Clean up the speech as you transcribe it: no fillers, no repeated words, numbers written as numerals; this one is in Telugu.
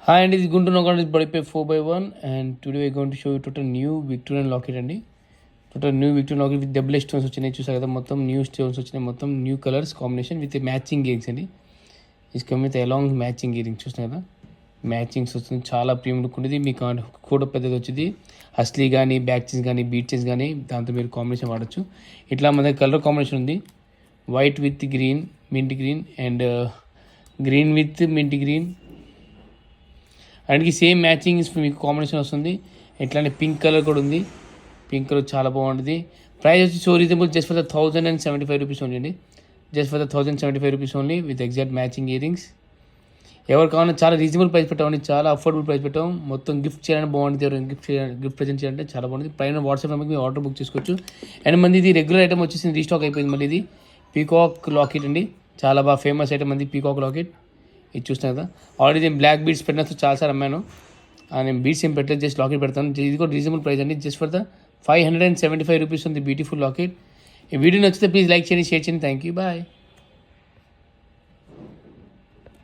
Hi, and this is Guntu Nogan Body Pay 4x1, and today we're going to show you total new Victorian locket అండి. Total new Victorian locket with double stones వచ్చినాయి. చూసారు కదా, మొత్తం న్యూ స్టోన్స్ వచ్చినాయి, మొత్తం new colours combination with matching earrings అండి. Is come with along matching earrings. చూసినారు కదా, మ్యాచింగ్స్ వస్తుంది, చాలా ప్రీమియం లుక్ ఉండేది. మీకు కూడా పెద్దది వచ్చింది. హస్లీ కానీ, బ్యాక్ చైన్స్ కానీ, బీట్ చైన్స్ కానీ, దాంతో మీరు కాంబినేషన్ వాడచ్చు. ఇట్లా మన దగ్గర కలర్ కాంబినేషన్ ఉంది, white with green, mint green and green with mint green. And same matching మీకు కాంబినేషన్ వస్తుంది. ఇట్లానే పింక్ కలర్ కూడా ఉంది, పింక్ కలర్ చాలా బాగుంటుంది. ప్రైస్ వచ్చి so reasonable, just for the 1075 rupees only అండి. Just for the 1075 rupees only with exact matching earrings. ఎవరు కావాలన్నా చాలా రీజనబుల్ ప్రైస్ పెట్టామండి, చాలా అఫోర్డబుల్ ప్రైస్ పెట్టాం. మొత్తం గిఫ్ట్ చేయాలని బాగుంటుంది, ఎవరైనా గిఫ్ట్ ప్రజెంట్ చేయాలంటే చాలా బాగుంటుంది. పైన వాట్సాప్ నెంబర్కి మీరు ఆర్డర్ బుక్ చేసుకోవచ్చు. అండ్ మంది ఇది రెగ్యులర్ ఐటమ్ వచ్చేసి రీస్టాక్ అయిపోయింది. మళ్ళీ ఇది పీకాక్ లాకెట్ అండి, చాలా బాగా ఫేమస్ ఐటమ్ అండి పీకాక్ లాకెట్. ఇది చూస్తున్నాను కదా, ఆల్రెడీ నేను బ్లాక్ బీడ్స్ పెట్టిన చాలాసార్లు అమ్మాను. నేను బీడ్స్ ఏం పెట్టలేదు, జస్ట్ లాకెట్ పెడతాను. ఇది కూడా రీజనబుల్ ప్రైస్ అండి, జస్ట్ ఫర్ ద 575 రూపీస్ ఉంది బ్యూటిఫుల్ లాకెట్. ఈ వీడియో నచ్చితే ప్లీజ్ లైక్ చేయండి, షేర్ చేయండి. Thank you, bye.